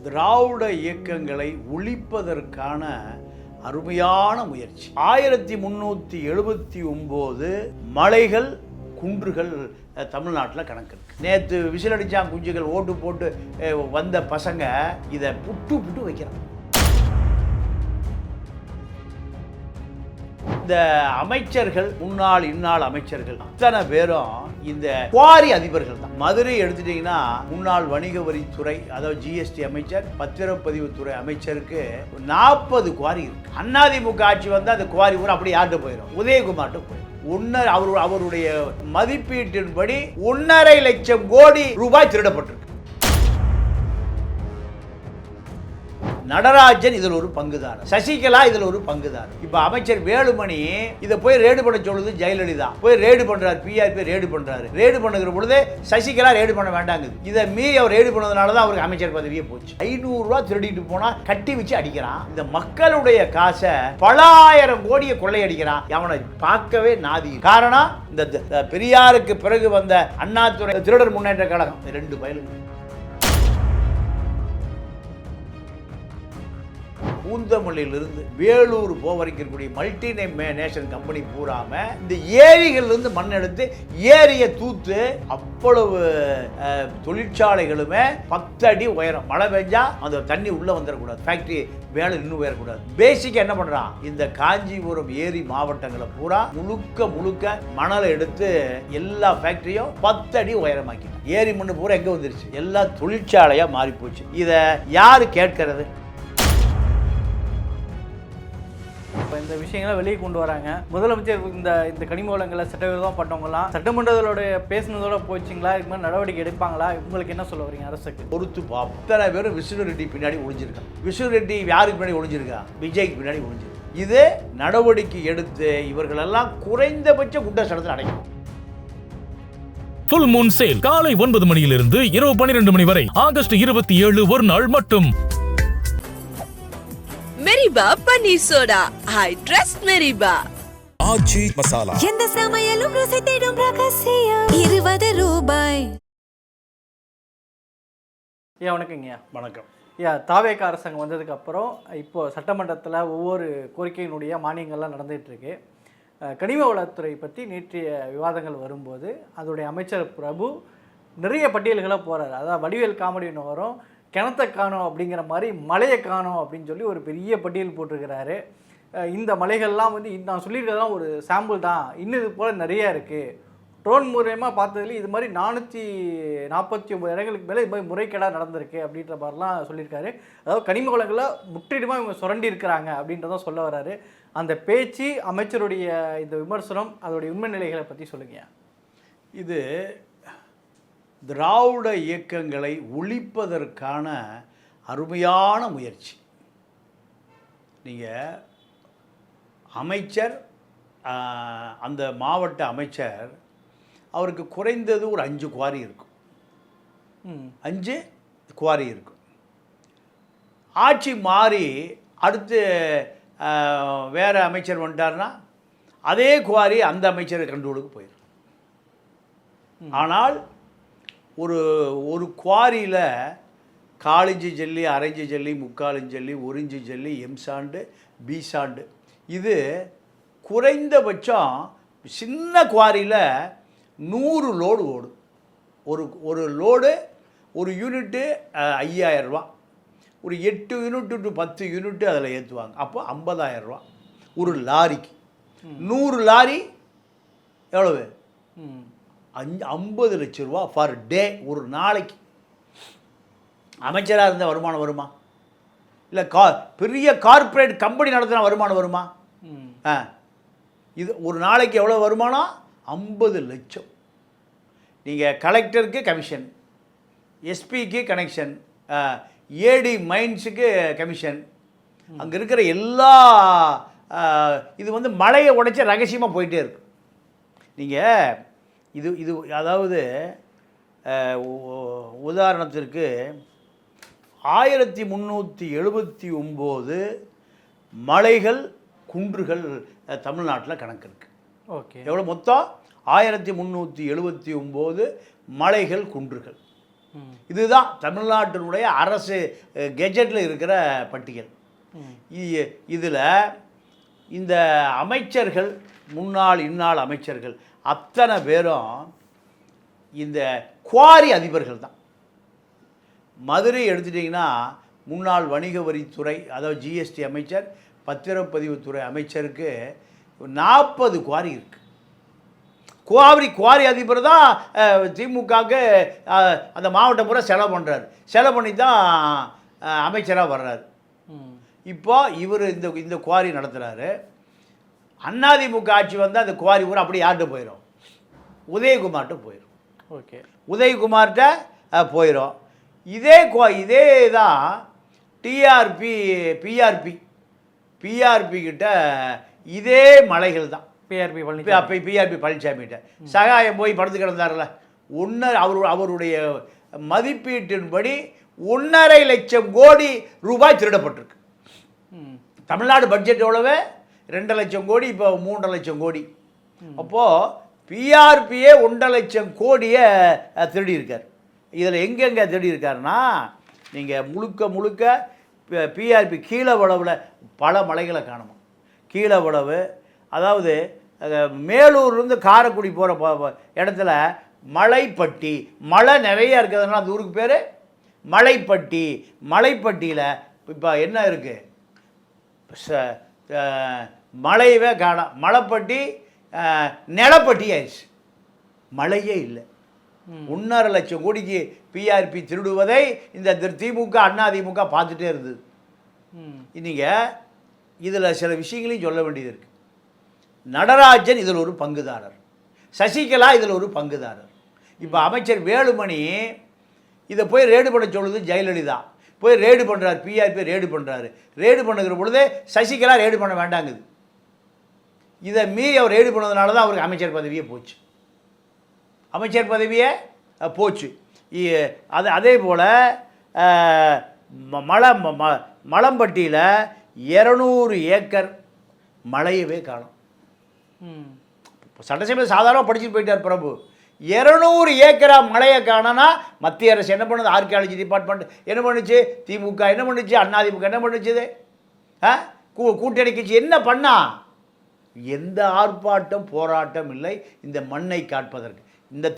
திராவிட இயக்கங்களை ஒழிப்பதற்கான அருமையான முயற்சி. 1379 மலைகள் குன்றுகள் தமிழ்நாட்டில் கணக்கு இருக்கு. நேற்று விசில் அடித்தான் குஞ்சுகள் ஓட்டு போட்டு வந்த பசங்க இதை புட்டு புட்டு வைக்கிறாங்க. இந்த அமைச்சர்கள், முன்னாள் இந்நாள் அமைச்சர்கள் அத்தனை பேரும் இந்த குவாரி அதிபர்கள் தான். மதுரை எடுத்துட்டீங்கன்னா முன்னாள் வணிக வரித்துறை, அதாவது ஜிஎஸ்டி அமைச்சர், பத்திரப்பதிவுத்துறை அமைச்சருக்கு 40 குவாரி இருக்கு. அதிமுக ஆட்சி வந்து அந்த குவாரி ஊர் அப்படி யார்கிட்ட போயிடும்? உதயகுமார்கிட்ட போயிடும். அவருடைய மதிப்பீட்டின்படி 1.5 லட்சம் கோடி ரூபாய் திருடப்பட்டிருக்கு. நடராஜன் இதில் ஒரு பங்குதாரர், சசிகலா இதில் ஒரு பங்குதாரர். இப்ப அமைச்சர் வேலுமணி இதை போய் ரேடு பண்ண சொல்லுது ஜெயலலிதா. போய் ரேடு பண்றாரு, பிஆர்பி ரேடு பண்றாரு. ரேடு பண்ணுகிற பொழுது சசிகலா ரேடு பண்ண வேண்டாங்க. இதை மீறி அவர் ரேடு பண்ணதுனால தான் அவருக்கு அமைச்சர் பதவியே போச்சு. 500 ரூபாய் திருடிட்டு போனா கட்டி வச்சு அடிக்கிறான். இந்த மக்களுடைய காசை பல ஆயிரம் கோடியை கொள்ளையடிக்கிறான். அவனை பார்க்கவே நாதி. காரணம் இந்த பெரியாருக்கு பிறகு வந்த Annadurai திருடர் Munnetra Kazhagam. 2 பயலுங்க பூந்தமல்லியிலிருந்து Vellore போவரைக்கக்கூடிய multi nation company பூராம இந்த ஏரிகளிலிருந்து மண் எடுத்து ஏரியை தூத்து அவ்வளவு தொழிற்சாலைகளுமே 10 அடி உயரம். மழை பெஞ்சா அந்த தண்ணி உள்ள வந்துடக்கூடாது, ஃபேக்டரி வேலை இன்னும் உயரக்கூடாது. பேசிக் என்ன பண்றான்? இந்த காஞ்சிபுரம் ஏரி மாவட்டங்களை பூரா முழுக்க மணலை எடுத்து எல்லா ஃபேக்டரியும் 10 அடி உயரமாக்கி ஏரி மண்ணு பூரா எங்க வந்துருச்சு? எல்லா தொழிற்சாலையா மாறி போச்சு. இதை யாரு கேட்கறது? இந்த விஷயங்களை வெளியே கொண்டு வராங்க. முதலமைச்சர் இந்த கனிம வளங்களை சட்டவிரோதம் பண்ணவங்கலாம் சட்டமன்றத்தோட பேசுனதோட போச்சுங்களா? இது மாதிரி நடவடிக்கை எடுப்பாங்களா? உங்களுக்கு என்ன சொல்ல வரீங்க? அரசுக்கு பொறுத்து பார்ப்போம். இத்தனை பேரும் விஷ்ணு ரெட்டி பின்னாடி ஒளிஞ்சிருக்கான். விஷ்ணு ரெட்டி யாருக்கு பின்னாடி ஒளிஞ்சிருக்கா? விஜய்க்கு பின்னாடி ஒளிஞ்சிருக்கு. இது நடவடிக்கை எடுத்து இவர்களெல்லாம் குறைந்தபட்ச குற்றச்சாட்டத்தில் அடையும். ஃபுல் மூன் சேல் காலை 9 மணியிலிருந்து இரவு 12 மணி வரை ஆகஸ்ட் 27 ஒரு நாள் மட்டும். மெரிபா பன்னீர் சோடா. I trust மெரிபா. ஆச்சி மசாலா. எந்த சமையலும் ருசி தேடும் ரகசியம் 20 ரூபாய். வணக்கங்கய்யா. வணக்கம். தாவேக அரசாங்கம் வந்ததுக்கு அப்புறம் இப்போ சட்டமன்றத்தில் ஒவ்வொரு கோரிக்கையினுடைய மானியங்கள்லாம் நடந்துகிட்டு இருக்கு. கனிம வளத்துறை பற்றி நேற்றைய விவாதங்கள் வரும்போது அதோடைய அமைச்சர் பிரபு நிறைய பட்டியல்களை போகிறார். அதாவது வடிவேல் காமெடின்னு வரும், கிணத்தை காணும் அப்படிங்கிற மாதிரி மலையை காணும் அப்படின்னு சொல்லி ஒரு பெரிய பட்டியல் போட்டிருக்கிறாரு. இந்த மலைகள்லாம் வந்து நான் சொல்லியிருக்கிறதெல்லாம் ஒரு சாம்பிள் தான், இன்னும் இது போல் நிறையா இருக்குது. ட்ரோன் மூலயமா பார்த்ததுலேயும் இது மாதிரி 449 இடங்களுக்கு மேலே இது மாதிரி முறைகேடாக நடந்திருக்கு அப்படின்ற மாதிரிலாம் சொல்லியிருக்காரு. அதாவது கனிம வளங்களை முற்றிலுமாக இவங்க சுரண்டி இருக்கிறாங்க அப்படின்றதான் சொல்ல வர்றாரு. அந்த பேச்சு, அமைச்சருடைய இந்த விமர்சனம், அதோடைய உண்மை நிலைகளை பற்றி சொல்லுங்க. இது திராவிட இயக்கங்களை ஒழிப்பதற்கான அருமையான முயற்சி. நீங்கள் அமைச்சர், அந்த மாவட்ட அமைச்சர், அவருக்கு குறைந்தது ஒரு 5 குவாரி இருக்கும். 5 குவாரி இருக்கும். ஆட்சி மாறி அடுத்து வேறு அமைச்சர் வந்துட்டார்னா அதே குவாரி அந்த அமைச்சர் கண்ட்ரோலுக்கு போயிடும். ஆனால் ஒரு குவாரியில் 1/4 இன்ச்சு ஜல்லி, 1/2 இன்ச்சு ஜல்லி, 3/4 இன்ச்சு ஜல்லி, 1 இன்ச்சு ஜல்லி, எம் சாண்டு, பி சாண்டு, இது குறைந்தபட்சம் சின்ன குவாரியில் 100 லோடு ஓடும். ஒரு லோடு, ஒரு யூனிட்டு 5000 ரூபா. ஒரு 8 யூனிட்டு டு 10 யூனிட்டு அதில் ஏற்றுவாங்க. அப்போ 50,000 ரூபா ஒரு லாரிக்கு. 100 லாரி எவ்வளவு? 50 லட்சம் ரூபா ஃபார் டே, ஒரு நாளைக்கு. அமைச்சராக இருந்த வருமானம் வருமா? இல்லை பெரிய கார்ப்பரேட் கம்பெனி நடத்தின வருமானம் வருமா? இது ஒரு நாளைக்கு எவ்வளோ வருமானம்? 50 லட்சம். நீங்கள் கலெக்டருக்கு கமிஷன், எஸ்பிக்கு கனெக்ஷன், ஏடி மைன்ஸுக்கு கமிஷன், அங்கே இருக்கிற எல்லா இது வந்து மலையை உடைச்ச ரகசியமாக போயிட்டே இருக்கு. நீங்கள் இது அதாவது உதாரணத்திற்கு 1379 மலைகள் குன்றுகள் தமிழ்நாட்டில் கணக்கு இருக்குது. ஓகே, எவ்வளோ மொத்தம்? 1379 மலைகள் குன்றுகள். இதுதான் தமிழ்நாட்டினுடைய அரசு கெஜெட்டில் இருக்கிற பட்டியல். இதில் இந்த அமைச்சர்கள், முன்னாள் இந்நாள் அமைச்சர்கள் அத்தனை பேரும் இந்த குவாரி அதிபர்கள் தான். மதுரை எடுத்துட்டிங்கன்னா முன்னாள் வணிக வரித்துறை, அதாவது ஜிஎஸ்டி அமைச்சர், பத்திரப்பதிவுத்துறை அமைச்சருக்கு 40 குவாரி இருக்குது. குவாரி அதிபர் தான் திமுகவுக்கு அந்த மாவட்டம் பூரா செலவு பண்ணுறாரு. செலவு பண்ணி தான் அமைச்சராக வர்றாரு. இப்போ இவர் இந்த குவாரி நடத்துகிறாரு. அதிமுக ஆட்சி வந்து அந்த குவாரி பூரா அப்படியே யார்கிட்ட போயிடும்? உதயகுமார்கிட்ட போயிடும். ஓகே, உதயகுமார்கிட்ட போயிடும். இதே தான் பிஆர்பி கிட்ட இதே மலைகள் தான். பிஆர்பி பழனிசாமிகிட்ட சகாயம் போய் படுத்து கிடந்தார்ல, அவருடைய மதிப்பீட்டின்படி 1.5 லட்சம் கோடி ரூபாய் திருடப்பட்டிருக்கு. தமிழ்நாடு பட்ஜெட் எவ்வளவு? 2 லட்சம் கோடி, இப்போ 3 லட்சம் கோடி. அப்போது பிஆர்பியே 1.5 லட்சம் கோடியை திருடி இருக்கார். இதில் எங்கெங்கே திருடி இருக்காருன்னா, நீங்கள் முழுக்க பிஆர்பி கீழவளவில் பல மலைகளை காணுமா. கீழவளவு, அதாவது மேலூர்லேருந்து காரைக்குடி போகிற இடத்துல மலைப்பட்டி, மழை நிறையா இருக்கிறதுனால அந்த ஊருக்கு பேர் மலைப்பட்டி. மலைப்பட்டியில் இப்போ என்ன இருக்குது? மழையவே காணோம். மலைப்பட்டி நிலப்பட்டி ஆயிடுச்சு, மழையே இல்லை. 1.5 லட்சம் கோடிக்கு பிஆர்பி திருடுவதை இந்த திமுக அதிமுக பார்த்துட்டே இருந்தது. நீங்கள் இதில் சில விஷயங்களையும் சொல்ல வேண்டியது இருக்குது. நடராஜன் இதில் ஒரு பங்குதாரர், சசிகலா இதில் ஒரு பங்குதாரர். இப்போ அமைச்சர் வேலுமணி இதை போய் ரேடு பண்ண சொல்லுது ஜெயலலிதா. போய் ரேடு பண்ணுறாரு, பிஆர்பி ரேடு பண்ணுறாரு. ரேடு பண்ணுகிற பொழுது சசிகலா ரேடு பண்ண வேண்டாங்குது. இதை மீறி அவர் ரேடு பண்ணதுனால தான் அவருக்கு அமைச்சர் பதவியே போச்சு. அதே போல் மலம்பட்டியில் 200 ஏக்கர் மழையவே காணும். சட்டசபையில் சாதாரணமாக படிச்சுட்டு போயிட்டார் பிரபு. 200 ஏக்கரா மழையை காணனா மத்திய அரசு என்ன பண்ணுது? ஆர்கியாலஜி டிபார்ட்மெண்ட் என்ன பண்ணுச்சு? திமுக என்ன பண்ணுச்சு? அதிமுக என்ன பண்ணுச்சு? கூட்டணி கட்சி என்ன பண்ணா? எந்த ஆர்ப்பாட்டம் போராட்டம் இல்லை இந்த மண்ணை காட்பதற்கு.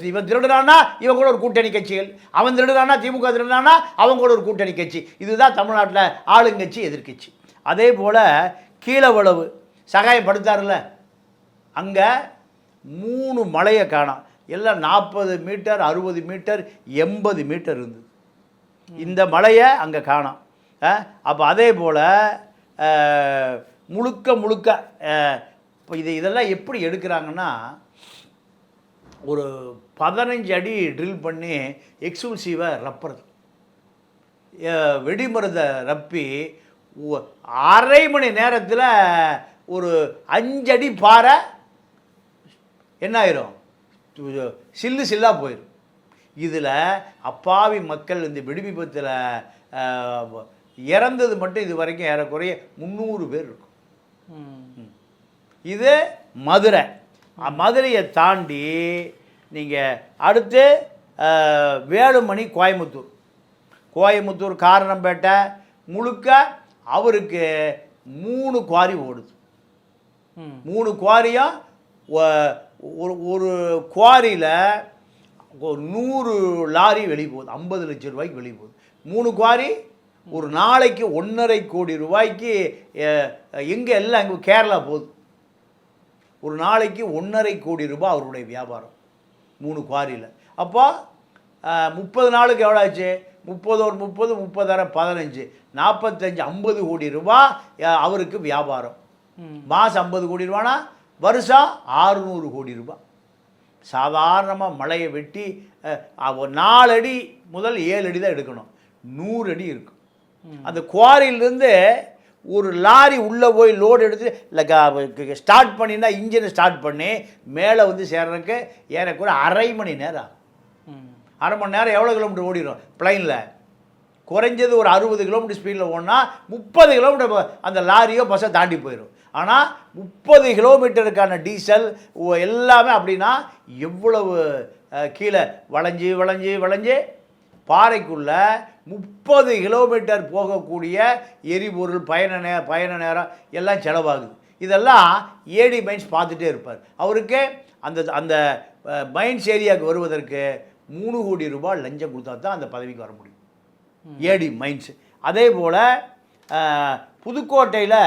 இவன் திருடுறானா இவன் கூட ஒரு கூட்டணி கட்சிகள், அவன் திருடுறானா திமுக திருடுறானா அவங்க கூட ஒரு கூட்டணி கட்சி. இதுதான் தமிழ்நாட்டில் ஆளுங்கட்சி எதிர்கட்சி. அதே போல் கீழவளவு சகாயப்படுத்தார்ல, அங்கே 3 மலையை காணோம். எல்லாம் 40 மீட்டர், 60 மீட்டர், 80 மீட்டர் இருந்தது. இந்த மலையை அங்கே காணோம். அப்போ அதே போல் முழுக்க இப்போ இதெல்லாம் எப்படி எடுக்கிறாங்கன்னா, ஒரு 15 அடி ட்ரில் பண்ணி எக்ஸ்க்ளூசிவை ரப்புறது, வெடிமருந்தை ரப்பி 1/2 மணி நேரத்தில் ஒரு 5 அடி பாறை என்ன ஆயிரும்? சில்லாக போயிடும். இதில் அப்பாவி மக்கள் இந்த வெடி விபத்தில் இறந்தது மட்டும் இது வரைக்கும் ஏறக்குறைய 300 பேர் இருக்கும். இது மதுரை. மதுரையை தாண்டி நீங்கள் அடுத்து வேலுமணி கோயமுத்தூர் காரணம்பேட்டை முழுக்க அவருக்கு 3 குவாரி ஓடுது. 3 குவாரியும் ஒரு குவாரியில் 100 லாரி வெளியே போகுது, 50 லட்சம் ரூபாய்க்கு வெளியே போகுது. 3 குவாரி ஒரு நாளைக்கு 1.5 கோடி ரூபாய்க்கு. எங்கே எல்லாம் அங்கே கேரளா போகுது. ஒரு நாளைக்கு 1.5 கோடி ரூபாய் அவருடைய வியாபாரம் 3 குவாரியில். அப்போ 30 நாளுக்கு எவ்வளோ ஆச்சு? 30 ஒரு 30 30 15 45 50 கோடி ரூபா அவருக்கு வியாபாரம். மாதம் 50 கோடி ரூபானா வருஷம் 600 கோடி ரூபாய். சாதாரணமாக மலையை வெட்டி 4 அடி முதல் 7 அடி தான் எடுக்கணும், 100 அடி இருக்கும். அந்த குவாரியிலேருந்து ஒரு லாரி உள்ளே போய் லோடு எடுத்து ஸ்டார்ட் பண்ணினா இன்ஜினை ஸ்டார்ட் பண்ணி மேலே வந்து சேர்றதுக்கு ஏறக்குறை 1/2 மணி நேரம் ஆகும். 1/2 மணி நேரம் எவ்வளோ கிலோமீட்டர் ஓடிடும்? பிளைனில் குறைஞ்சது ஒரு 60 கிலோமீட்டர் ஸ்பீடில் ஓடினா 30 கிலோமீட்டர் அந்த லாரியோ பஸ்ஸை தாண்டி போயிடும். ஆனால் 30 கிலோமீட்டருக்கான டீசல் எல்லாமே அப்படின்னா எவ்வளவு கீழே வளைஞ்சி பாறைக்குள்ள 30 கிலோமீட்டர் போகக்கூடிய எரிபொருள் பயண நேரம் எல்லாம் செலவாகுது. இதெல்லாம் ஏடி மைன்ஸ் பார்த்துட்டே இருப்பார். அவருக்கு அந்த அந்த மைன்ஸ் ஏரியாவுக்கு வருவதற்கு 3 கோடி ரூபாய் லஞ்சம் கொடுத்தா தான் அந்த பதவிக்கு வர முடியும், ஏடி மைன்ஸ். அதே போல் புதுக்கோட்டையில்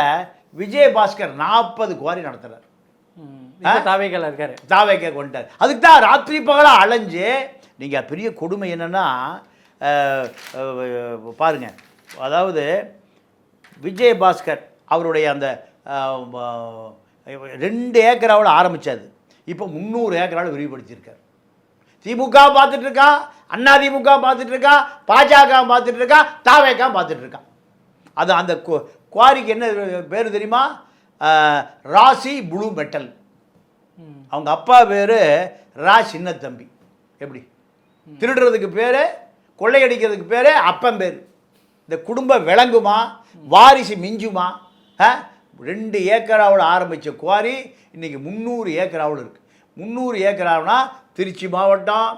விஜயபாஸ்கர் 40 குவாரி நடத்துகிறார். தாவேக்கல இருக்காரு, தாவேக்க கொண்டார். அதுக்கு தான் ராத்திரி பகலாக அலைஞ்சு. நீங்கள் பெரிய கொடுமை என்னென்னா பாருங்கள், அதாவது விஜயபாஸ்கர் அவருடைய அந்த 2 ஏக்கராவில் ஆரம்பித்தது இப்போ 300 ஏக்கராவில் விரிவுபடுத்தியிருக்கார். திமுக பார்த்துட்டு இருக்கா, அண்ணா திமுக பார்த்துட்டு இருக்கா, பாஜக பார்த்துட்டு இருக்கா, தாவேக்கா பார்த்துட்டு இருக்கா. அது அந்த குவாரிக்கு என்ன பேர் தெரியுமா? ராசி ப்ளூ மெட்டல். அவங்க அப்பா பேர் ரா சின்னத்தம்பி. எப்படி திருடுறதுக்கு பேர், கொள்ளையடிக்கிறதுக்கு பேர் அப்பன் பேர். இந்த குடும்பம் விளங்குமா, வாரிசு மிஞ்சுமா? 2 ஏக்கராவில் ஆரம்பித்த குவாரி இன்றைக்கி 300 ஏக்கராவில் இருக்குது. 300 ஏக்கராவுனா திருச்சி மாவட்டம்,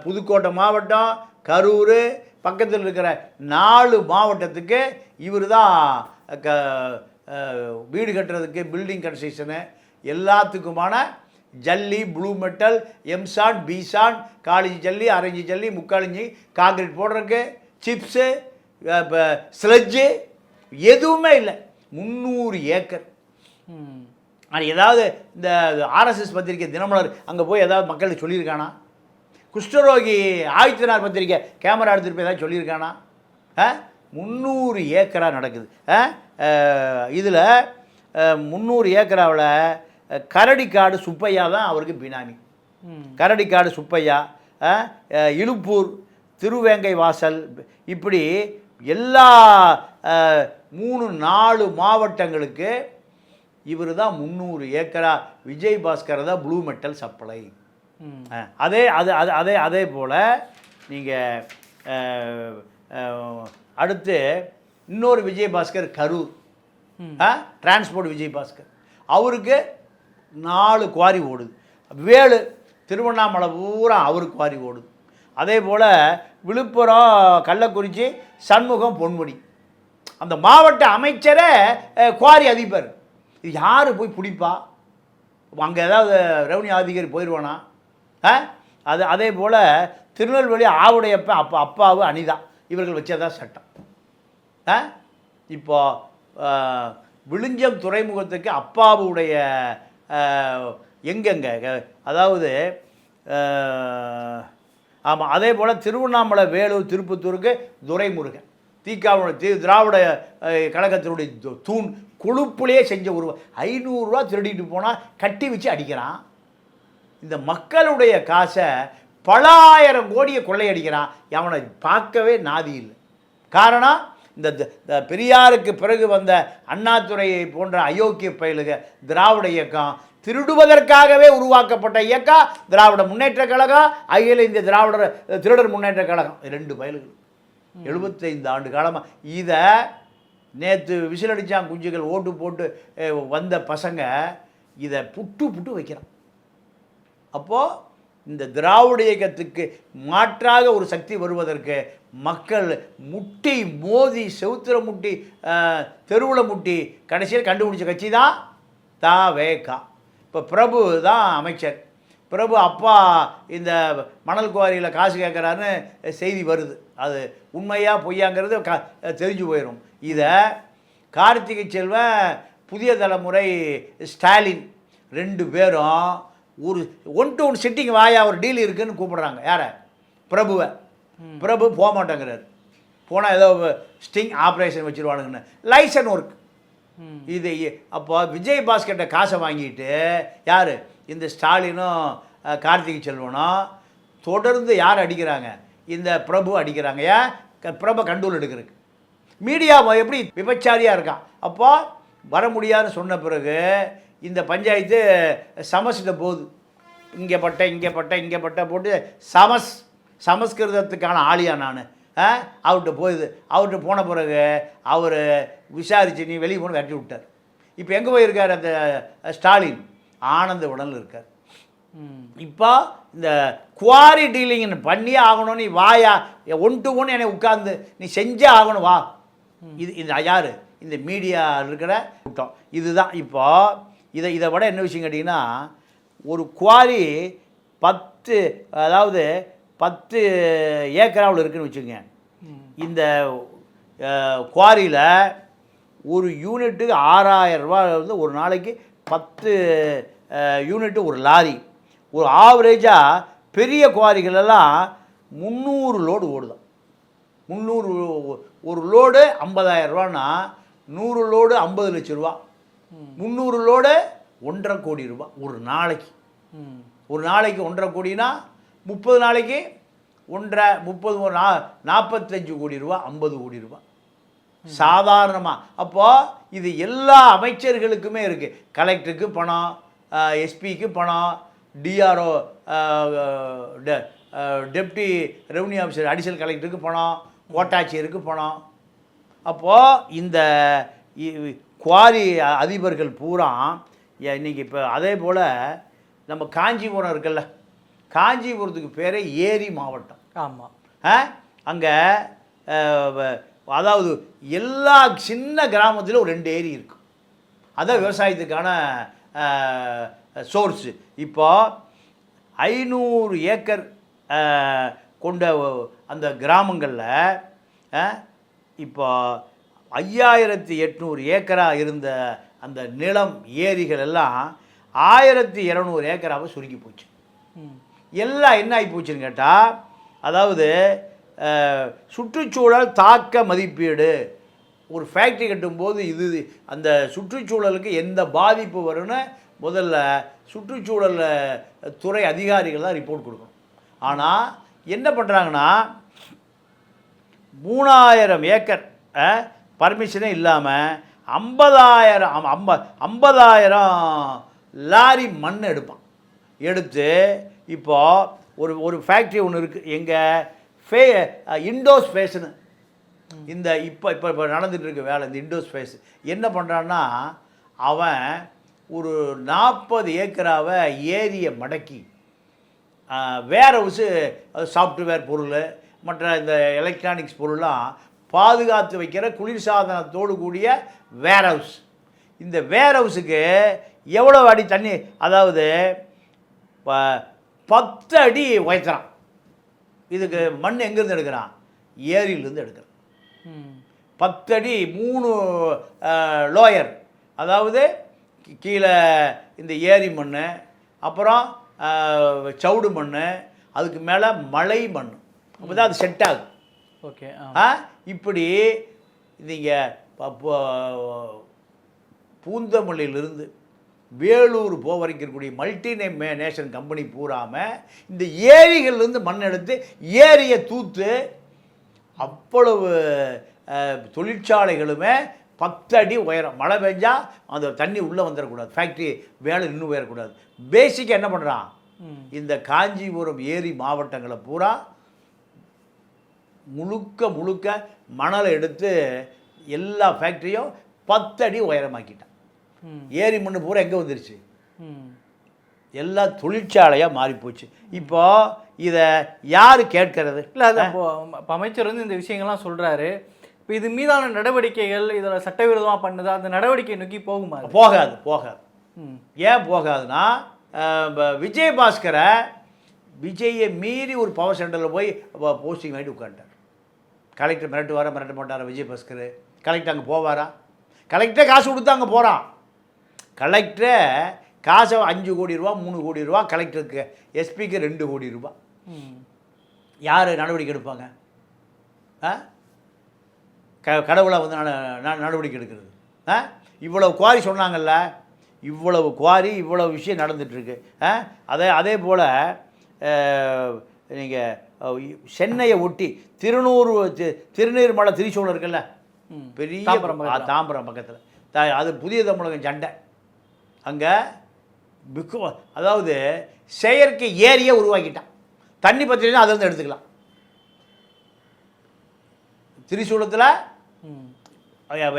புதுக்கோட்டை மாவட்டம், கரூர், பக்கத்தில் இருக்கிற 4 மாவட்டத்துக்கு இவர் தான் வீடு கட்டுறதுக்கு, பில்டிங் கன்ஸ்ட்ரக்ஷனு எல்லாத்துக்குமான ஜல்லி, blue metal, M sand, P sand, college ஜல்லி, அரஞ்சு ஜல்லி, முக்காலிஞ்சி, காங்கிரீட் போடுறதுக்கு, சிப்ஸு, ஸ்லெட்ஜு எதுவுமே இல்லை. 300 ஏக்கர். ஆனால் ஏதாவது இந்த ஆர்எஸ்எஸ் பத்திரிக்கை தினமலர் அங்கே போய் ஏதாவது மக்களுக்கு சொல்லியிருக்கானா? குஷ்டரோகி ஆதித்யநாத் பத்திரிக்கை கேமரா எடுத்துகிட்டு போய் ஏதாவது சொல்லியிருக்கானா? 300 ஏக்கராக நடக்குது. இதில் 300 ஏக்கராவில் கரடிக்காடு சுப்பையா தான் அவருக்கு பினாமி. கரடிக்காடு சுப்பையா, இலுப்பூர், திருவேங்கை வாசல், இப்படி எல்லா 3-4 மாவட்டங்களுக்கு இவர் தான் 300 ஏக்கரா. விஜயபாஸ்கர் தான் ப்ளூ மெட்டல் சப்ளை. அதே போல் நீங்கள் அடுத்து இன்னொரு விஜயபாஸ்கர் கரூர், டிரான்ஸ்போர்ட் விஜயபாஸ்கர், அவருக்கு 4 குவாரி ஓடுது. வேலு, திருவண்ணாமலை பூரா அவருக்கு குவாரி ஓடுது. அதே போல் விழுப்புரம், கள்ளக்குறிச்சி, சண்முகம், பொன்முடி, அந்த மாவட்ட அமைச்சரே குவாரி அதிபர். இது யார் போய் பிடிப்பா? அங்கே ஏதாவது ரெவன்யூ அதிகாரி போயிடுவானா? அதே போல் திருநெல்வேலி ஆவுடையப்ப அப்பாவு அனிதா இவர்கள் வச்சதான் சட்டம். இப்போ விழுஞ்சம் துறைமுகத்துக்கு அப்பாவுடைய எங்கெங்க, அதாவது ஆமாம், அதே போல் திருவண்ணாமலை, வேலூர், திருப்பத்தூருக்கு துரைமுருகன், திராவிட கழகத்தினுடைய தூண், கொழுப்புலேயே செஞ்ச ஒரு 500 ரூபா திருடிட்டு போனால் கட்டி வச்சு அடிக்கிறான். இந்த மக்களுடைய காசை பல ஆயிரம் கோடியை கொள்ளையடிக்கிறான். அவனை பார்க்கவே நாதி இல்லை. காரணம், இந்த பெரியாருக்கு பிறகு வந்த அண்ணாதுரையை போன்ற அயோக்கிய பயலுக திராவிட இயக்கம் திருடுவதற்காகவே உருவாக்கப்பட்ட இயக்கம் திராவிட முன்னேற்ற கழகம், அகில இந்திய திருடர் முன்னேற்ற கழகம். 2 பயல்கள் 75 ஆண்டு காலமாக. இதை நேற்று விசிலடிச்சான் குஞ்சுகள் ஓட்டு போட்டு வந்த பசங்க இதை புட்டு வைக்கிறான். அப்போது இந்த திராவிட இயக்கத்துக்கு மாற்றாக ஒரு சக்தி வருவதற்கு மக்கள் முட்டி மோதி, செவுத்திர முட்டி, தெருவில் முட்டி கடைசியில் கண்டுபிடிச்ச கட்சி தான் தாவேகா. இப்போ பிரபு தான் அமைச்சர். பிரபு அப்பா இந்த மணல் குவாரியில் காசு கேட்குறாருன்னு செய்தி வருது. அது உண்மையா பொய்யாங்கிறது தெரிஞ்சு போயிடும். இதை கார்த்திகை செல்வன், புதிய தலைமுறை ஸ்டாலின் 2 பேரும் ஒரு 1-to-1 சிட்டிங் வாயா, ஒரு டீல் இருக்குதுன்னு கூப்பிடுறாங்க. யாரை? பிரபுவை. பிரபு போக மாட்டேங்கிறார். போனால் ஏதோ ஸ்டிங் ஆப்ரேஷன் வச்சுருவானுங்கன்னு லைசன் ஒர்க். இது அப்போ விஜயபாஸ்கர்கிட்ட காசை வாங்கிட்டு யார்? இந்த ஸ்டாலினும் கார்த்திகை செல்வனும் தொடர்ந்து யார் அடிக்கிறாங்க? இந்த பிரபு அடிக்கிறாங்க. ஏன்? பிரபு கண்ட்ரோல் எடுக்கிறதுக்கு. மீடியா எப்படி விபச்சாரியாக இருக்கான். அப்போ வர முடியாதுன்னு சொன்ன பிறகு இந்த பஞ்சாயத்து சமஸ்கிருத போகுது. இங்கே பட்ட போட்டு சமஸ்கிருதத்துக்கான ஆளியா நான் அவர்கிட்ட போகுது. அவர்கிட்ட போன பிறகு அவர் விசாரித்து நீ வெளியே போன வெட்டி விட்டார். இப்போ எங்கே போயிருக்கார் அந்த ஸ்டாலின்? ஆனந்த உடனில் இருக்கார். இப்போ இந்த குவாரி டீலிங் பண்ணியே ஆகணும், நீ வாயா 1 to 1 என்னை உட்கார்ந்து நீ செஞ்சே ஆகணும் வா. இது யார்? இந்த மீடியா இருக்கிற கூட்டம். இதுதான் இப்போ இதை விட என்ன விஷயம் கேட்டிங்கன்னா, ஒரு குவாரி 10 ஏக்கராவில் இருக்குதுன்னு வச்சுக்கோங்க. இந்த குவாரியில் ஒரு யூனிட்டுக்கு 6000 ரூபா வந்து ஒரு நாளைக்கு 10 யூனிட்டு ஒரு லாரி. ஒரு ஆவரேஜாக பெரிய குவாரிகளெல்லாம் 300 லோடு ஓடுதான். 300 ஒரு லோடு 50,000 ரூபான்னா 100 லோடு 50 லட்சம் ரூபா. 300 லோடு 1.5 கோடி ரூபா ஒரு நாளைக்கு. ஒரு நாளைக்கு 1.5 கோடினா 30 நாளைக்கு 45 கோடி ரூபா, 50 கோடி ரூபா சாதாரணமாக. அப்போது இது எல்லா அமைச்சர்களுக்குமே இருக்குது. கலெக்டருக்கு பணம், எஸ்பிக்கு பணம், DRO deputy revenue officer additional கலெக்டருக்கு பணம், கோட்டாட்சியருக்கு பணம். அப்போது இந்த குவாரி அதிபர்கள் பூரா இன்றைக்கி இப்போ அதே போல் நம்ம காஞ்சிபுரம் இருக்குல்ல, காஞ்சிபுரத்துக்கு பேரே ஏரி மாவட்டம். ஆமாம். அங்கே அதாவது எல்லா சின்ன கிராமத்திலும் ஒரு 2 ஏரி இருக்கும். அதான் விவசாயத்துக்கான சோர்ஸு. இப்போ 500 ஏக்கர் கொண்ட அந்த கிராமங்களில் இப்போ 5800 ஏக்கராக இருந்த அந்த நிலம் ஏரிகள் எல்லாம் 1200 ஏக்கராக சுருங்கி போச்சு. எல்லாம் என்ன ஆகி போச்சுன்னு கேட்டால், அதாவது சுற்றுச்சூழல் தாக்க மதிப்பீடு. ஒரு ஃபேக்ட்ரி கட்டும்போது இது அந்த சுற்றுச்சூழலுக்கு எந்த பாதிப்பு வரும்னு முதல்ல சுற்றுச்சூழல் துறை அதிகாரிகள் தான் ரிப்போர்ட் கொடுக்கணும். ஆனால் என்ன பண்ணுறாங்கன்னா, 3000 ஏக்கர் பர்மிஷனே இல்லாமல் 50,000 லாரி மண் எடுத்து இப்போது ஒரு ஃபேக்ட்ரி ஒன்று இருக்குது எங்கள் இண்டோஸ் ஃபேஸ்னு. இந்த இப்போ நடந்துகிட்டு இருக்க வேலை இந்த இண்டோஸ் ஃபேஸ் என்ன பண்ணுறான்னா, அவன் ஒரு 40 ஏக்கராவை ஏரியை மடக்கி வேர் ஹவுஸு, சாஃப்ட்வேர் பொருள், மற்ற இந்த எலக்ட்ரானிக்ஸ் பொருள்லாம் பாதுகாத்து வைக்கிற குளிர்சாதனத்தோடு கூடிய வேர் ஹவுஸ். இந்த வேர் ஹவுஸுக்கு எவ்வளோ அடி தண்ணி, அதாவது 10 அடி உயர்த்துறான். இதுக்கு மண் எங்கேருந்து எடுக்கிறான்? ஏரியிலேருந்து எடுக்கிறான். 10 அடி 3 லோயர், அதாவது கீழே இந்த ஏரி மண், அப்புறம் சவுடு மண், அதுக்கு மேலே மலை மண். அப்போ தான் அது செட் ஆகும். ஓகே. இப்படி நீங்கள் பூந்தமல்லியிலிருந்து வேலூர் வரைக்கும் இருக்கக்கூடிய மல்டி நேஷன் கம்பெனி பூராமல் இந்த ஏரிகள்லேருந்து மண் எடுத்து ஏரியை தூத்து அவ்வளவு தொழிற்சாலைகளுமே 10 அடி உயரம். மழை பெஞ்சால் அந்த தண்ணி உள்ளே வந்துடக்கூடாது, ஃபேக்ட்ரி வேலை இன்னும் உயரக்கூடாது. பேசிக்காக என்ன பண்ணுறான், இந்த காஞ்சிபுரம் ஏரி மாவட்டங்களை பூரா முழுக்க மணலை எடுத்து எல்லா ஃபேக்ட்ரியும் 10 அடி உயரமாக்கிட்டான். ஏரி மண் பூரா எங்கே வந்துருச்சு? எல்லா தொழிற்சாலையாக மாறிப்போச்சு. இப்போ இதை யார் கேட்கறது? இல்லை, அது இப்போ அமைச்சர் வந்து இந்த விஷயங்கள்லாம் சொல்கிறாரு. இப்போ இது மீதான நடவடிக்கைகள் இதில் சட்டவிரோதமாக பண்ணுது, அந்த நடவடிக்கை நோக்கி போகுமா? போகாது. ஏன் போகாதுன்னா, விஜயபாஸ்கரை விஜயை மீறி ஒரு பவர் சென்டரில் போய் போஸ்டிங் வாங்கிட்டு உட்காந்துட்டார். கலெக்டர் மிரட்ட மாட்டாரா விஜயபாஸ்கர்? கலெக்டர் அங்கே போவாரா? கலெக்டரே காசு கொடுத்து அங்கே போகிறான். கலெக்டரே காசை 5 கோடி ரூபா 3 கோடி ரூபா கலெக்டருக்கு, எஸ்பிக்கு 2 கோடி ரூபா. யார் நடவடிக்கை எடுப்பாங்க? கடவுளாக வந்து நடவடிக்கை எடுக்கிறது? இவ்வளவு குவாரி சொன்னாங்கல்ல, இவ்வளவு விஷயம் நடந்துகிட்ருக்கு. அதே போல் நீங்கள் சென்னையை ஒட்டி திருநீர்மலை திரிசூலம் இருக்குல்ல, பெரிய தாம்பரம் பக்கத்தில், அது புதிய தமிழகம் சண்டை. அங்கே அதாவது செயற்கை ஏரியை உருவாக்கிட்டான். தண்ணி பத்திரினா அதிலிருந்து எடுத்துக்கலாம். திரிசூலத்தில்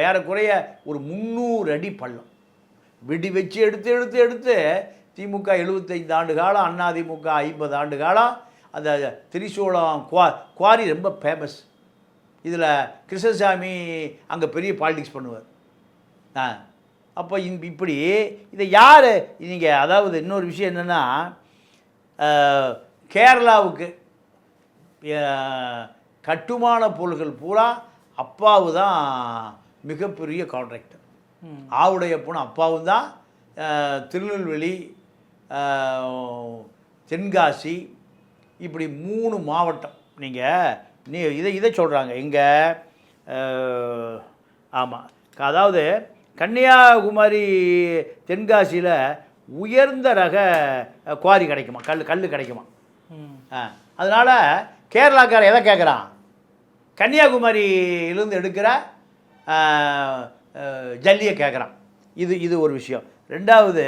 ஏறக்குறைய ஒரு 300 அடி பள்ளம் விடி வச்சு எடுத்து திமுக 75 ஆண்டு காலம், அதிமுக 50 ஆண்டு காலம். அந்த திரிசூலம் குவாரி ரொம்ப ஃபேமஸ். இதில் கிருஷ்ணசாமி அங்கே பெரிய பாலிடிக்ஸ் பண்ணுவார். அப்போ இப்படி இதை யார் நீங்கள், அதாவது இன்னொரு விஷயம் என்னென்னா, கேரளாவுக்கு கட்டுமான பொருள்கள் பூரா அப்பாவு தான் மிகப்பெரிய கான்ட்ராக்டர். ஆவுடைய பொண்ணு அப்பாவும் தான். திருநெல்வேலி, தென்காசி, இப்படி 3 மாவட்டம். நீங்கள் இதை சொல்கிறாங்க இங்கே. ஆமாம், அதாவது கன்னியாகுமரி, தென்காசியில் உயர்ந்த ரக குவாரி கிடைக்குமா, கல் கிடைக்குமா. அதனால் கேரளாக்காரன் எதை கேட்குறான், கன்னியாகுமரியிலேருந்து எடுக்கிற ஜல்லியை கேட்குறான். இது ஒரு விஷயம். ரெண்டாவது,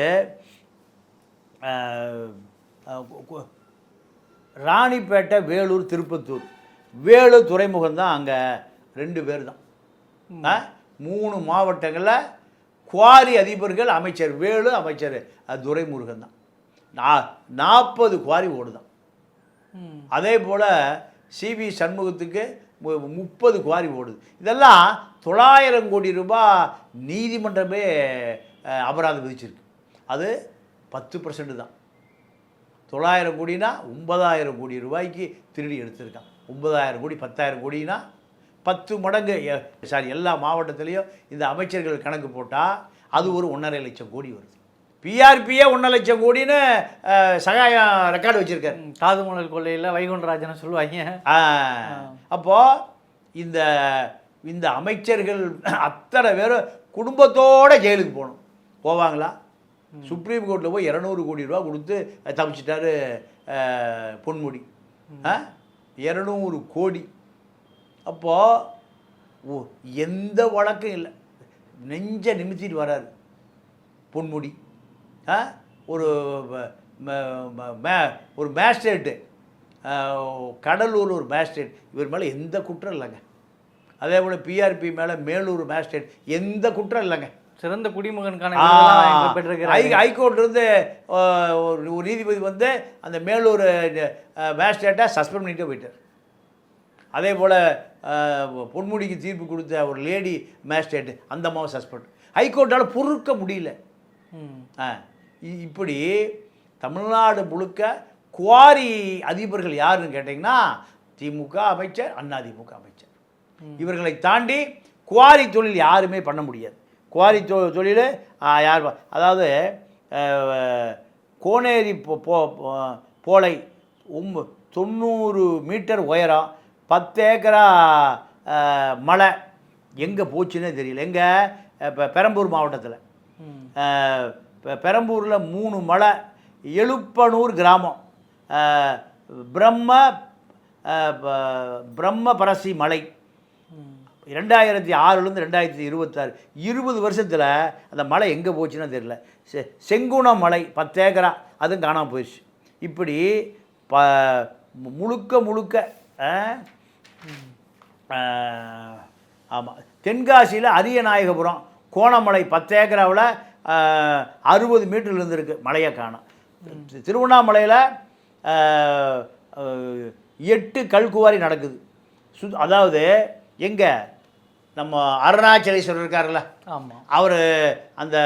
ராணிப்பேட்டை, வேலூர், திருப்பத்தூர். வேலூர் துறைமுகம் தான் அங்கே 2 பேர் தான். 3 மாவட்டங்களில் குவாரி அதிபர்கள் அமைச்சர் வேலு, அமைச்சர் துரைமுருகன் தான். 40 குவாரி ஓடுதான். அதே போல் சிவி சண்முகத்துக்கு 30 குவாரி ஓடுது. இதெல்லாம் 900 கோடி ரூபாய் நீதிமன்றமே அபராதம் விதிச்சிருக்கு. அது 10% தான். 900 கோடினா 9000 கோடி ரூபாய்க்கு திருடி எடுத்திருக்கான். 9000 கோடி 10,000 கோடினா 10 மடங்கு. எல்லா மாவட்டத்துலேயும் இந்த அமைச்சர்கள் கணக்கு போட்டால் அது ஒரு 1.5 லட்சம் கோடி வருது. பிஆர்பியே 1 லட்சம் கோடின்னு சகாயம் ரெக்கார்டு வச்சுருக்காரு. காதுமணல் கொள்ளையில் வைகுண்டராஜனை சொல்லுவாங்க. அப்போது இந்த அமைச்சர்கள் அத்தனை பேரும் குடும்பத்தோடு ஜெயிலுக்கு போகணும். போவாங்களா? சுப்ரீம் கோர்ட்டில் போய் 200 கோடி ரூபா கொடுத்து தப்பிச்சிட்டாரு பொன்முடி. 200 கோடி. அப்போது எந்த வழக்கும் இல்லை, நெஞ்ச நிமித்திட்டு வராரு பொன்முடி. ஒரு மேஜிஸ்ட்ரேட்டு, கடலூர் ஒரு மேஜிஸ்ட்ரேட், இவர் மேலே எந்த குற்றம் இல்லைங்க. அதே போல் பிஆர்பி மேலே மேலூர் மேஜிஸ்ட்ரேட் எந்த குற்றம் இல்லைங்க. சிறந்த குடிமகனுக்கான ஹைகோர்ட்லேருந்து ஒரு நீதிபதி வந்து அந்த மேலூர் மேஜிஸ்ட்ரேட்டை சஸ்பெண்ட் பண்ணிட்டு போயிட்டார். அதே போல் பொன்முடிக்கு தீர்ப்பு கொடுத்த ஒரு லேடி மேஜிஸ்ட்ரேட்டு அந்த அம்மாவை சஸ்பெண்ட். ஹைகோர்ட்டால் பொறுக்க முடியல. இப்படி தமிழ்நாடு முழுக்க குவாரி அதிபர்கள் யாருன்னு கேட்டிங்கன்னா திமுக அமைச்சர், அதிமுக அமைச்சர். இவர்களை தாண்டி குவாரி தொழில் யாருமே பண்ண முடியாது. குவாரி தொழில் யார், அதாவது கோனேரி போலை 90 மீட்டர் உயரம், 10 ஏக்கரா மலை எங்கே போச்சுன்னே தெரியல. எங்கே? இப்போ பெரம்பூர் மாவட்டத்தில், பெரம்பூரில் 3 மலை, எழுப்பனூர் கிராமம், பிரம்மபரசி மலை. 2006லேருந்து 2026 20 வருஷத்தில் அந்த மலை எங்கே போச்சுன்னா தெரியல. செங்குணம் மலை 10 ஏக்கரா, அதுவும் காணாமல் போயிடுச்சு. இப்படி முழுக்க ஆமாம், தென்காசியில் அரியநாயகபுரம் கோணமலை 10 ஏக்கராவில் 60 மீட்டர் இருந்திருக்கு, மலையை காணும். திருவண்ணாமலையில் 8 கல்குவாரி நடக்குது. அதாவது எங்கே நம்ம அருணாச்சலேஸ்வரர் இருக்கார்ல, ஆமாம், அவர் அந்த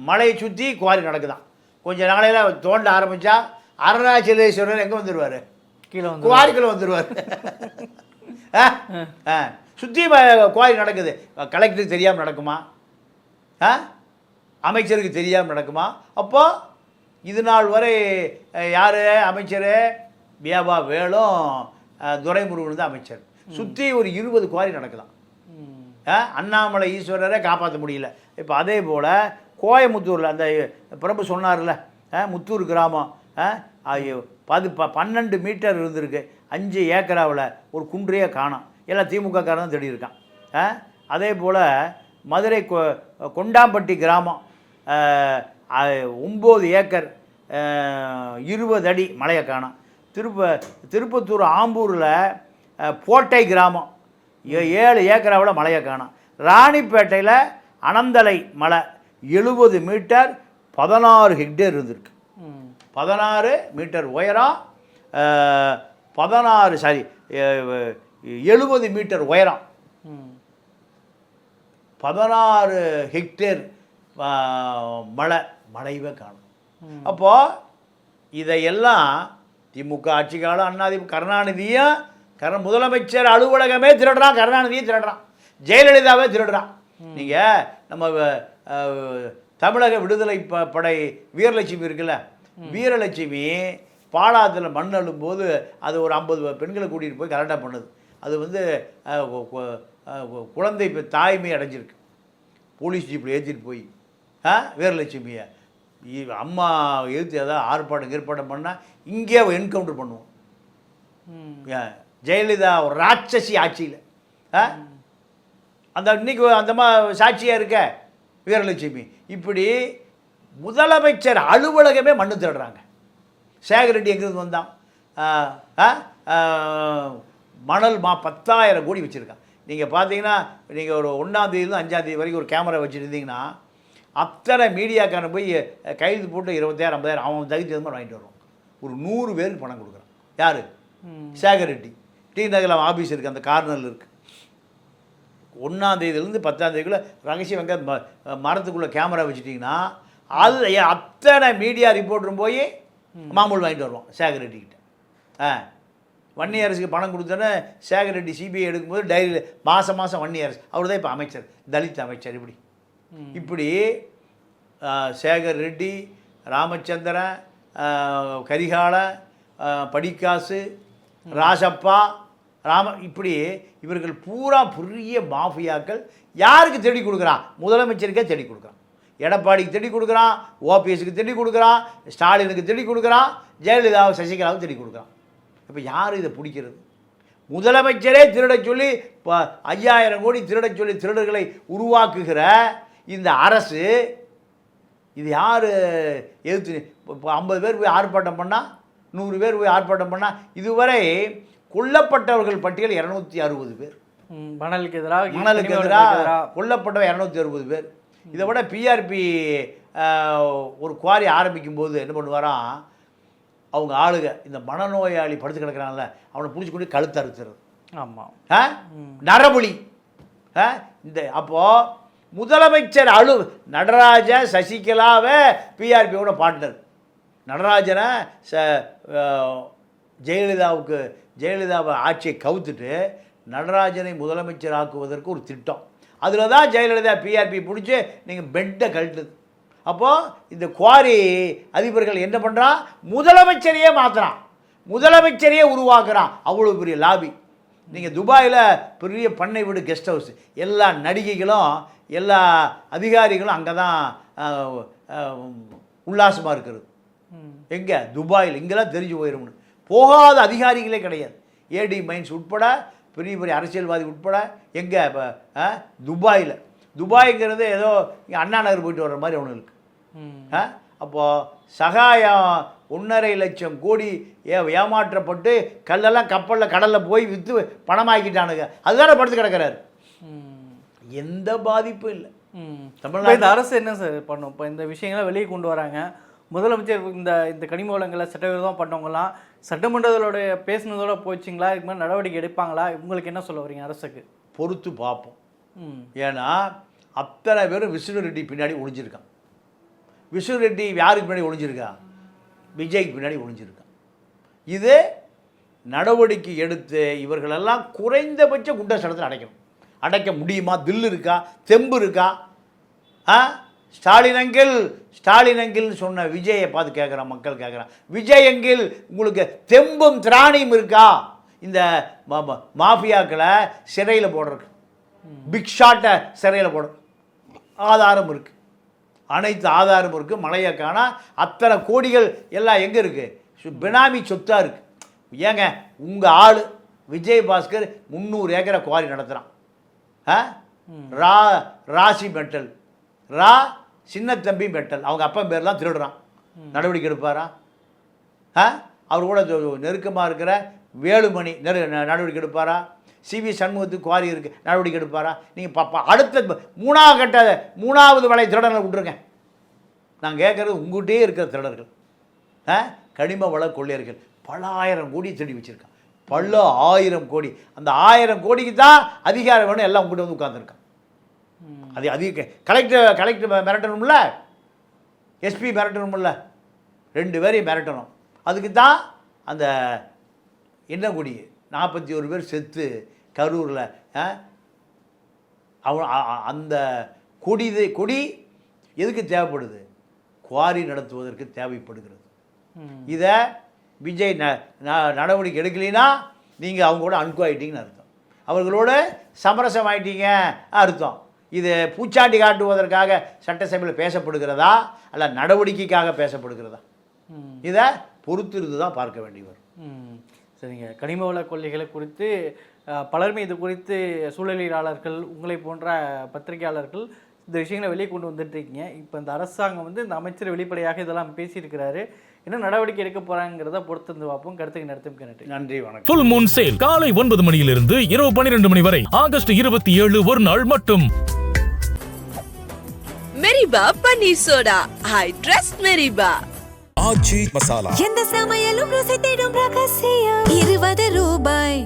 மலையை சுற்றி குவாரி நடக்குதான். கொஞ்சம் நாளையில் தோண்ட ஆரம்பித்தா அருணாச்சலேஸ்வரர் எங்கே வந்துடுவார்? கீழே வந்து குவாரிக்குள்ளே வந்துடுவார். சுற்றி குவாரி நடக்குது. கலெக்டருக்கு தெரியாமல் நடக்குமா? அமைச்சருக்கு தெரியாமல் நடக்குமா? அப்போது இது நாள் வரை யார் அமைச்சர்? வியாபா வேலும் துரைமுருகன் தான் அமைச்சர். சுற்றி ஒரு 20 குவாரி நடக்கலாம். அண்ணாமலை ஈஸ்வரரை காப்பாற்ற முடியல. இப்போ அதே போல் கோயமுத்தூரில் அந்த பிரபு சொன்னார்ல, முத்தூர் கிராமம் 12 மீட்டர் இருந்திருக்கு, 5 ஏக்கராவில் ஒரு குன்றையே காணோம். எல்லாம் திமுக காரன் தேடி இருக்கான். அதே போல் மதுரை கொண்டாம்பட்டி கிராமம் 9 ஏக்கர் 20 அடி மலையை காணோம். திருப்பத்தூர் ஆம்பூரில் போட்டை கிராமம் 7 ஏக்கராவில் மலையை காணோம். ராணிப்பேட்டையில் அனந்தலை மலை 70 மீட்டர் 16 ஹெக்டேர் இருந்திருக்கு. 16 மீட்டர் உயரம், 70 மீட்டர் உயரம், 16 ஹெக்டேர் மழைவே காணும். அப்போது இதையெல்லாம் திமுக ஆட்சி காலம் அண்ணாதிமுக கருணாநிதியும் முதலமைச்சர் அலுவலகமே திருடுறான், கருணாநிதியும் திருடுறான், ஜெயலலிதாவே திருடுறான். நீங்கள் நம்ம தமிழக விடுதலை படை வீரலட்சுமி இருக்குல்ல, வீரலட்சுமி பாலாத்தில் மண் அள்ளும்போது அது ஒரு 50 பெண்களை கூட்டிகிட்டு போய் கரெக்டாக பண்ணுது. அது வந்து குழந்தை தாய்மை அடைஞ்சிருக்கு. போலீஸ் ஜீப்பில் ஏற்றிட்டு போய் வீரலட்சுமியை அம்மா எழுத்து ஏதாவது ஆர்ப்பாட்டம் பண்ணால் இங்கே என்கவுண்டர் பண்ணுவோம். ஜெயலலிதா ஒரு ராட்சசி ஆட்சியில் அந்த இன்னைக்கு அந்த சாட்சியாக இருக்க வீரலட்சுமி. இப்படி முதலமைச்சர் அலுவலகமே மண்ணு திருடுறாங்க. சேகர் ரெட்டி எங்கிருந்து வந்தான்? மணல் 10,000 கோடி வச்சுருக்கான். நீங்கள் பார்த்தீங்கன்னா நீங்கள் ஒரு 1ஆம் தேதியிலேருந்து 5ஆம் தேதி வரைக்கும் ஒரு கேமரா வச்சுருந்தீங்கன்னா அத்தனை மீடியாக்காரன் போய் கைது போட்டு 20,000 50,000 அவன் தகுதி மாதிரி வாங்கிட்டு வருவான். ஒரு 100 பேருக்கு பணம் கொடுக்குறான். யார்? சேகர் ரெட்டி. டி நகரில் அவன் ஆஃபீஸ் இருக்குது, அந்த கார்னரில் இருக்குது. 1ஆம் தேதியிலேருந்து 10ஆம் தேதிக்குள்ளே ரகசியம் வெங்க மரத்துக்குள்ளே கேமரா வச்சுட்டிங்கன்னா அது அத்தனை மீடியா ரிப்போர்ட்டரும் போய் மாமூல் வாங்கிட்டு வருவான் சேகர் ரெட்டிக்கிட்ட. வன்னி அரசுக்கு பணம் கொடுத்தோன்னே சேகர் ரெட்டி சிபிஐ எடுக்கும்போது டைரியில் மாதம் வன்னி அரசு அவர் தான் இப்போ அமைச்சர், தலித் அமைச்சர். இப்படி சேகர் ரெட்டி, ராமச்சந்திரன், கரிகால, படிக்காசு, ராசப்பா, இப்படி இவர்கள் பூரா பெரிய மாஃபியாக்கள். யாருக்கு தேடி கொடுக்குறான்? முதலமைச்சருக்கே தேடி கொடுக்குறான், எடப்பாடிக்கு தேடி கொடுக்குறான், ஓபிஎஸ்க்கு தேடி கொடுக்குறான், ஸ்டாலினுக்கு தேடி கொடுக்குறான், ஜெயலலிதாவை சசிகலாவுக்கு தேடி கொடுக்குறான். இப்போ யார் இதை பிடிக்கிறது? முதலமைச்சரே திருட சொல்லி 5000 கோடி திருட சொல்லி திருடர்களை உருவாக்குகிற இந்த அரசு, இது யார் எதிர்த்து? இப்போ 50 பேர் போய் ஆர்ப்பாட்டம் பண்ணால், 100 பேர் போய் ஆர்ப்பாட்டம் பண்ணால், இதுவரை கொல்லப்பட்டவர்கள் பட்டியல் 260 பேர். மணலுக்கு எதிராக கொல்லப்பட்டவர் 260 பேர். இதை விட பிஆர்பி ஒரு குவாரி ஆரம்பிக்கும் போது என்ன பண்ணுவாராம், அவங்க ஆளுங்க இந்த மனநோயாளி படுத்து கிடக்கிறான்ல அவனை பிடிச்சி கொண்டு கழுத்து அறுத்துறது. ஆமாம், நரபலி. இந்த அப்போது முதலமைச்சர் நடராஜ சசிகலாவை பிஆர்பியோட பார்ட்னர். நடராஜனை ஜெயலலிதாவை ஆட்சியை கவுத்துட்டு நடராஜனை முதலமைச்சர் ஆக்குவதற்கு ஒரு திட்டம். அதில் தான் ஜெயலலிதா பிஆர்பி பிடிச்சி நீங்கள் பெட்டை கழட்டுது. அப்போது இந்த குவாரி அதிபர்கள் என்ன பண்ணுறான்? முதலமைச்சரையே மாற்றுறான், முதலமைச்சரையே உருவாக்குறான். அவ்வளோ பெரிய லாபி. நீங்கள் துபாயில் பெரிய பண்ணை வீடு கெஸ்ட் ஹவுஸ், எல்லா நடிகைகளும் எல்லா அதிகாரிகளும் அங்கே தான் உல்லாசமாக இருக்கிறது. எங்கே? துபாயில். இங்கெல்லாம் தெரிஞ்சு போயிடும்னு போகாத அதிகாரிகளே கிடையாது. ஏடி மைன்ஸ் உட்பட பெரிய பெரிய அரசியல்வாதி உட்பட. எங்கே? இப்போ துபாயில். துபாய்ங்கிறது ஏதோ இங்கே அண்ணா நகர் போயிட்டு வர்ற மாதிரி அவனுக்கு. அப்போது சகாயம் 1.5 லட்சம் கோடி ஏமாற்றப்பட்டு கல்லெல்லாம் கப்பலில் கடலில் போய் விற்று பணமாக்கிட்டானுங்க. அதுதானே படுத்து கிடக்கிறாரு. எந்த பாதிப்பும் இல்லை. தமிழ்நாடு அரசு என்ன சார் பண்ணும்? இப்போ இந்த விஷயங்களை வெளியே கொண்டு வராங்க. முதலமைச்சர் இந்த கனிம வளங்களை சட்டவிரோதமாக பண்ணவங்களாம் சட்டமன்றத்தோடைய பேசினதோட போச்சுங்களா? இதுக்கு மாதிரி நடவடிக்கை எடுப்பாங்களா? உங்களுக்கு என்ன சொல்ல வரீங்க? அரசுக்கு பொறுத்து பார்ப்போம். ஏன்னா அத்தனை பேரும் விஷ்ணு ரெட்டி பின்னாடி ஒளிஞ்சிருக்கான். விஷ்ணு ரெட்டி யாருக்கு பின்னாடி ஒளிஞ்சிருக்கான்? விஜய்க்கு பின்னாடி ஒளிஞ்சிருக்கான். இது நடவடிக்கை எடுத்து இவர்களெல்லாம் குறைந்தபட்ச குண்டர் சட்டத்தில் அடைக்கணும். அடைக்க முடியுமா? தில்லு இருக்கா? தெம்பு இருக்கா? ஸ்டாலின் அங்கிள்னு சொன்ன விஜயை பார்த்து கேட்குறான், மக்கள் கேட்குறான், விஜய் அங்கிள் உங்களுக்கு தெம்பும் திராணியும் இருக்கா இந்த மாஃபியாக்களை சிறையில் போடுறதுக்கு? பிக் ஷாட்டை சிறையில் போடுற ஆதாரம் இருக்குது, அனைத்து ஆதாரமும் இருக்குது. மலையை காணா அத்தனை கோடிகள் எல்லாம் எங்கே இருக்குது? பினாமி சொத்தாக இருக்குது. ஏங்க உங்கள் ஆள் விஜய் பாஸ்கர் 300 ஏக்கரை குவாரி நடத்துகிறான். ராசி மெட்டல், சின்னத்தம்பி மெட்டல், அவங்க அப்பா பேர்லாம் திருடுறான். நடவடிக்கை எடுப்பாரா? அவர் கூட நெருக்கமாக இருக்கிற வேலுமணி நடவடிக்கை எடுப்பாரா? சிவி சண்முகத்துக்கு குவாரி இருக்குது, நடவடிக்கை எடுப்பாரா? நீங்கள் அடுத்த 3வது வலை திருடனை விட்டுருங்க. நான் கேட்குறது உங்கள்கிட்டே இருக்கிற திருடர்கள். கனிம வள கொள்ளையர்கள் பல ஆயிரம் கோடி தேடி வச்சுருக்கான், பல 1000 கோடி. அந்த 1000 கோடிக்கு தான் அதிகாரம் வேணும், எல்லாம் உங்கள்கிட்ட வந்து உட்காந்துருக்கான். அது அதிக கலெக்டர் மிரட்டணும்ல, எஸ்பி மிரட்டணும்ல, 2 பேரையும் மிரட்டணும். அதுக்கு தான் அந்த என்ன கொடி 41 பேர் செத்து கரூரில் அந்த கொடி எதுக்கு தேவைப்படுது? குவாரி நடத்துவதற்கு தேவைப்படுகிறது. இதை விஜய் நடவடிக்கை எடுக்கலைன்னா நீங்கள் அவங்க கூட அன்கு ஆகிட்டீங்கன்னு அர்த்தம், அவர்களோட சமரசம் ஆகிட்டீங்க அர்த்தம். இது பூச்சாண்டி காட்டுவதற்காக சட்டசபையில் பேசப்படுகிறதா அல்ல நடவடிக்கைக்காக பேசப்படுகிறதா? இதை பொறுத்திருந்து தான் பார்க்க வேண்டி வரும். சரிங்க. கனிம வள கொள்ளைகளை குறித்து பலருமே இது குறித்து சூழலியலாளர்கள், உங்களை போன்ற பத்திரிகையாளர்கள் இந்த விஷயங்களை வெளியே கொண்டு வந்துட்டு இருக்கீங்க. இப்போ இந்த அரசாங்கம் வந்து இந்த அமைச்சர் வெளிப்படையாக இதெல்லாம் பேசியிருக்கிறாரு, என்ன நடவடிக்கை எடுக்க போறாங்கிறத பொறுத்து வந்து பார்ப்போம். கருத்துக்கு நடத்தும் நன்றி, வணக்கம். ஃபுல் மூன் சேல் காலை 9 மணியிலிருந்து இரவு 12 மணி வரை ஆகஸ்ட் 27 ஒரு நாள் மட்டும். மெரிபா பன்னீர் சோடா, ஐ ட்ரஸ்ட் மெரிபா. ஆச்சி மசாலா. எந்த சமையலும் ருசி தேடும் ரகசியம் 20 ரூபாய்.